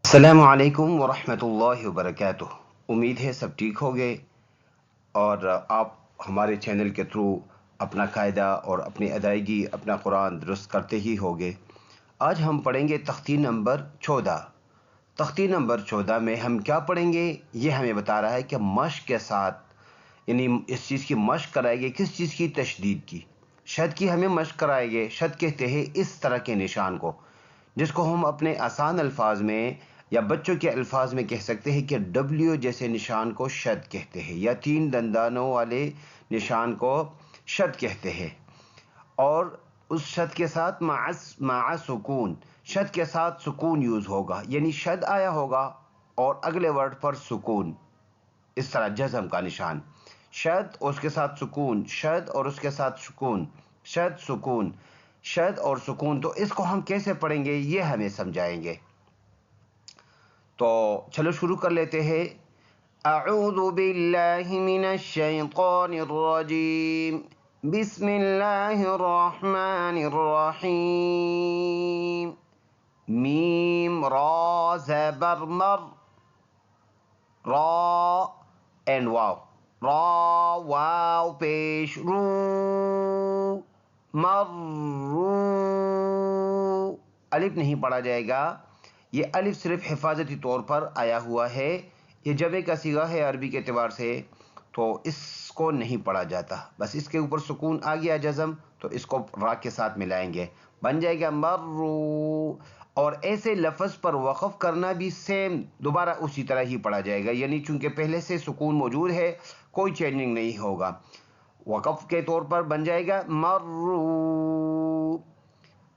अस्सलामुअलैकुम वरहमतुल्लाहि वबरकातुह। उम्मीद है सब ठीक हो गए और आप हमारे चैनल के थ्रू अपना कायदा और अपनी अदायगी अपना कुरान दुरुस्त करते ही होंगे। आज हम पढ़ेंगे तख्ती नंबर 14। तख्ती नंबर 14 में हम क्या पढ़ेंगे, ये हमें बता रहा है कि मश्क के साथ यानी इस चीज़ की मश्क कराएंगे। किस चीज़ की? तशदीद की, शद की हमें मश्क कराएंगे। शद कहते हैं इस तरह के निशान को, जिसको हम अपने आसान अल्फाज में या बच्चों के अल्फाज में कह सकते हैं कि डब्ल्यू जैसे निशान को शद कहते हैं, या तीन दंदानों वाले निशान को शद कहते हैं। और उस शद के साथ मा सुकून, शद के साथ सुकून यूज़ होगा, यानी शद आया होगा और अगले वर्ड पर सुकून, इस तरह जज़म का निशान। शद और उसके साथ सुकून, शद और उसके साथ सुकून, शद सुकून, शद और सुकून। तो इसको हम कैसे पढ़ेंगे ये हमें समझाएंगे। तो चलो शुरू कर लेते हैं। अऊज़ु बिल्लाहि मिनश शैतानिर रजीम, बिस्मिल्लाहिर रहमानिर रहीम। मीम रा ज़बर मर, रा एंड वाव, रा वाव पेश रू, मर्रू। अलिफ नहीं पढ़ा जाएगा, ये अलिफ सिर्फ हिफाजती तौर पर आया हुआ है। ये जबे का सीगा है अरबी के एतबार से, तो इसको नहीं पढ़ा जाता। बस इसके ऊपर सुकून आ गया जज़म, तो इसको रा के साथ मिलाएंगे, बन जाएगा मर्रू। और ऐसे लफ्ज़ पर वक़फ़ करना भी सेम दोबारा उसी तरह ही पढ़ा जाएगा, यानी चूंकि पहले से सुकून मौजूद है, कोई चेंजिंग नहीं होगा। वक़फ़ के तौर पर बन जाएगा मर्रू।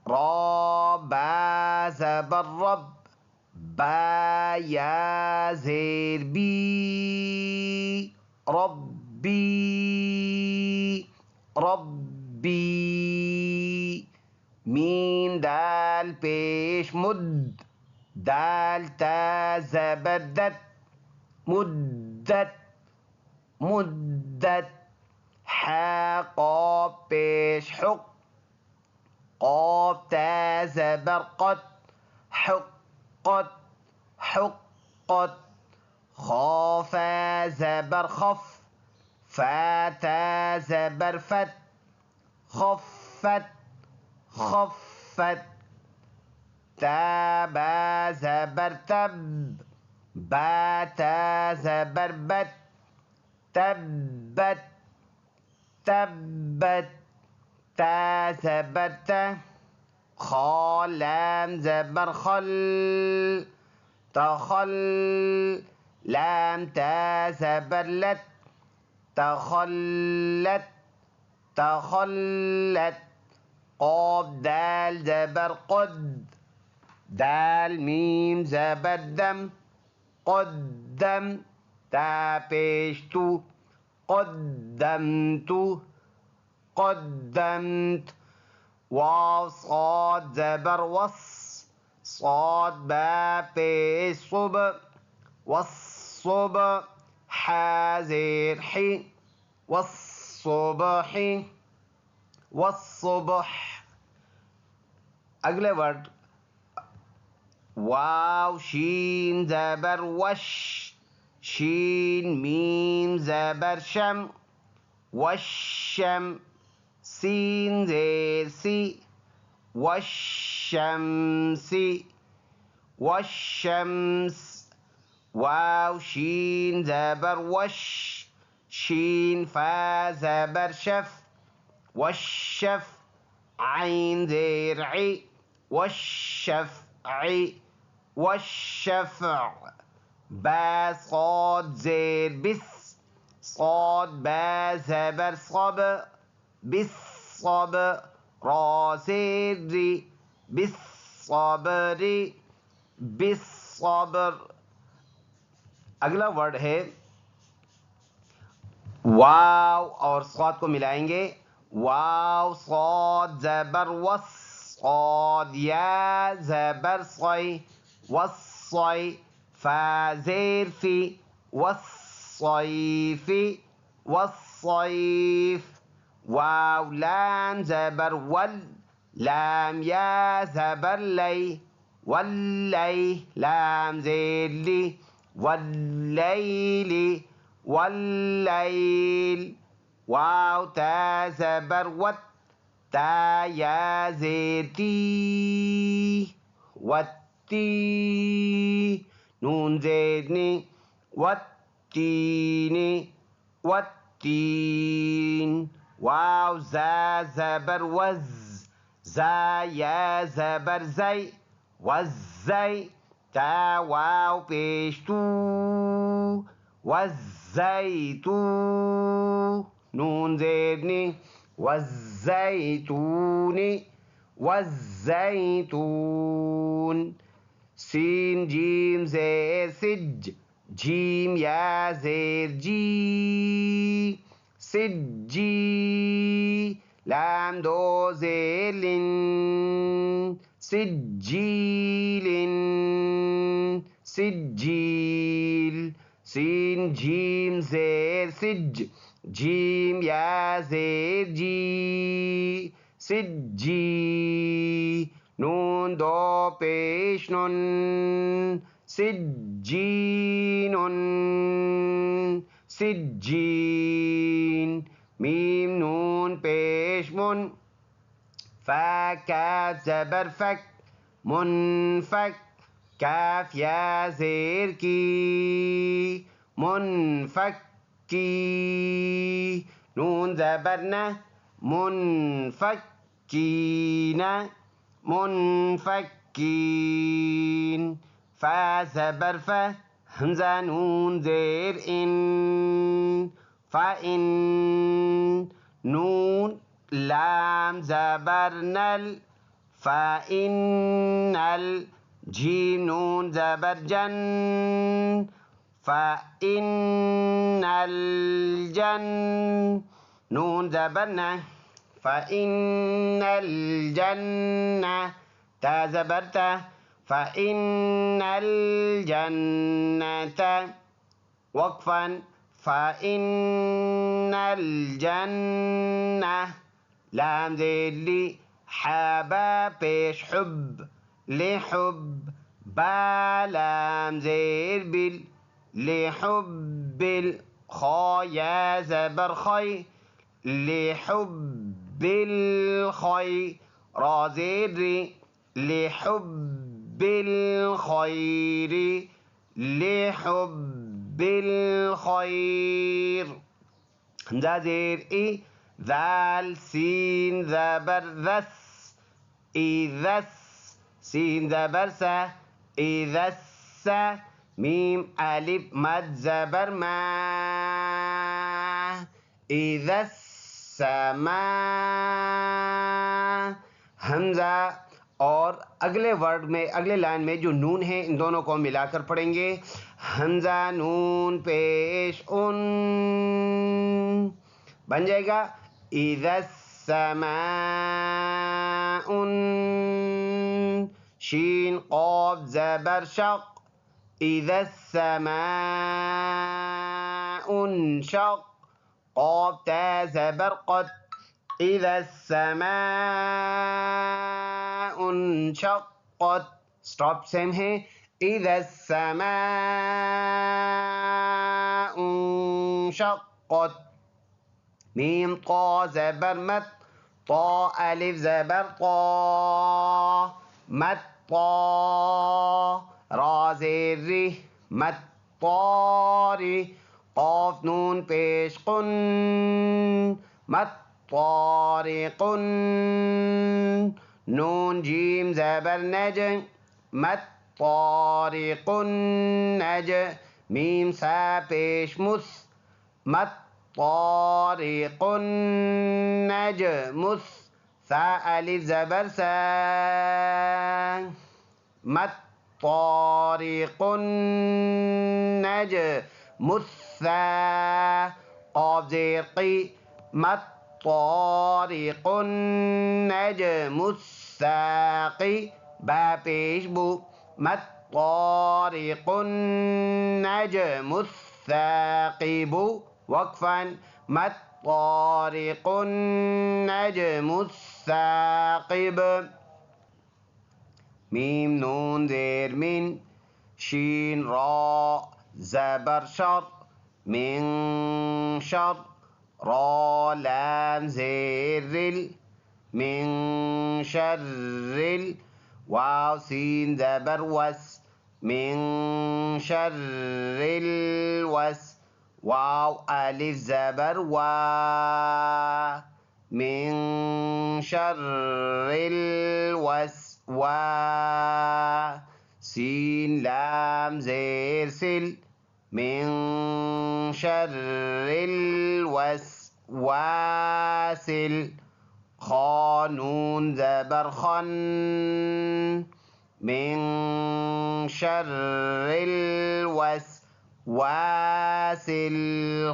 रा बा ज़बर रब, बा या ज़ेर बी, रब्बी, रब्बी। मीम दाल पेश मुद, दाल ता ज़बर दत, मुद्दत, मुद्दत। हा क़ाफ पेश हुक, क़ाफ ता ज़बर क़त, हुक्क़त, हुक्क़त। खा फा ज़बर खफ, फा ता ज़बर फत, खफ़त, खफ़त। ता बा ज़बर तब, बा ता ज़बर बत, तब्बत, तब्बत। ता ज़बर ता, खा लाम ज़बर खल, तखल। लाम ता ज़बर लत, तखल्लत, तखल्लत। क़ाफ दाल ज़बर क़द, दाल मीम ज़बर दम, क़द्दम। ता पेश तू, क़द्दमतु, क़द्दमत। वाव साद ज़बर वस, साद बा पेश सुब, वस्सुब। हा ज़ेर ही, वस्सुबहि, वस्सुबह। अगले वर्ड वाव शीन ज़बर वश, शीन मीम ज़बर शम, वशम। सीन ज़ेर सी, वशमसी, वशम्स। वाव शीन ज़बर वश, शीन फा ज़बर शफ, वशफ। आइन ज़ेर ई, वशफ़ई, वशफ़अ। बा साद ज़ेर बिस, साद बा ज़बर सब, बिस्सब। रा ज़ेर री, बिस्सब्रि, बिस्सब्र। अगला वर्ड है वाव और साद को मिलाएंगे। वाव साद ज़बर वस, साद या ज़बर सई, वस्सई। फा ज़ेर फी, वस्सैफी, वस्सैफ। वाव लाम ज़बर वल, लाम या ज़बर लै, والليل لام زير لي والليل والليل واو تا زبر وت تا يا زير تي والتي نون زيدني والتين والتين واو زا زبر وز زا يا زبر زي والزي تا واو پیش تو والزيتو نون زيدني والزيتون والزيتون سين جيم زير سج جيم يا زير جي سجي لام دو زير لن سجيل سجيل سين جيم زير سج جيم يا زير جي سجي نون دو پیش نون سجين سجين ميم نون پیش من فا كاف زبر فك منفك كاف يا زير كي منفكي نون زبرنا منفكين منفكين فا زبر فا همزة نون زير إن فإن نون لام زبر نل فإن الجيم نون زبر جن فإن الجن نون زبرنا فإن الجنة تا زبرتا فإن الجنة وقفا فإن الجنة لام زيد لي حبا پیش حب لحب با لام زير بال لحب الخا يا زبر خي لحب الخير را زير ري لحب الخير لحب الخير همزة زير إي ذال سين زبر ذس إذس سين زبر سا إذس ميم ألف مد زبر ما إذا السماء हमजा और अगले वर्ड में अगले लाइन में जो नून है इन दोनों को मिलाकर पढ़ेंगे हमजा नून पेश उन बन जाएगा इज़ा समाउन शीन क़ाफ ज़बर शक़ इज़ा समाउन शक़ क़ाफ ता ज़बर क़द إذا السماء انشقت stop same है إذا السماء انشقت ميم طا زبر مت طا ألف زبر طا مت طا را زير ره مت طاري قاف نون پیش قن مت طارق نون جيم زبر نج مت طارق نج ميم سا پیش مس مت طارق نج مس سا ألف زبر سا مت طارق نج مسا قاف زير قي مت طارق النجم الساقي با پیش بو مت طارق النجم الثاقب وقفا مت طارق النجم الثاقب मीम नून ज़ेर मिन, शीन रा ज़बर शर, मिन शर, रा लाम ज़ेर रिल, मिन शर्रिल, वाव सीन ज़बर वस, मिन शर्रिल वस, वाव अलिफ ज़बर वा, मिन शर्रिल वसवा, सीन लाम ज़ेर सिल, मिन शर्रिल वसवासिल, खा नून ज़बर खन, मिन शर्रिल वसवासिल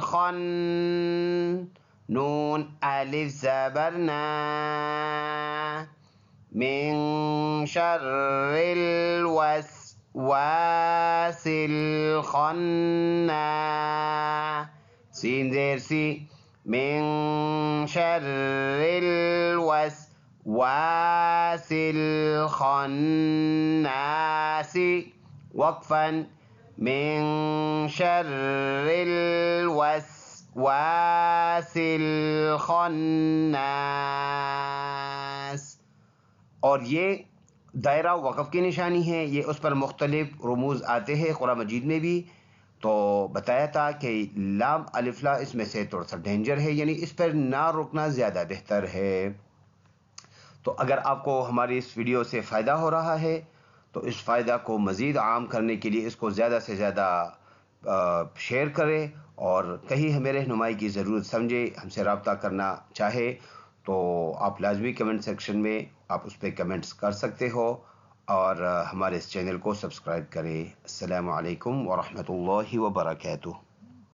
खन, नून अलिफ ज़बर ना, मिन शर्रिल वसवासिल खन्नास, सीन ज़ेर सी, मिन शर्रिल वसवासिल खन्नासी, वक़फ़न, मिन शर्रिल वसवासिल खन्नास। और ये दायरा वक़फ़ की निशानी है, ये उस पर मुख्तलिफ रमूज़ आते हैं कुरान मजीद में भी। तो बताया था कि लाम अलिफ ला इसमें से थोड़ा सा डेंजर है, यानी इस पर ना रुकना ज़्यादा बेहतर है। तो अगर आपको हमारी इस वीडियो से फ़ायदा हो रहा है तो इस फ़ायदा को मज़ीद आम करने के लिए इसको ज़्यादा से ज़्यादा शेयर करें, और कहीं हमें रहनुमाई की ज़रूरत समझे, हमसे रब्ता करना चाहे तो आप लाजमी कमेंट सेक्शन में आप उस पर कमेंट्स कर सकते हो, और हमारे इस चैनल को सब्सक्राइब करें। अस्सलामु अलैकुम व रहमतुल्लाहि व बरकातुहू।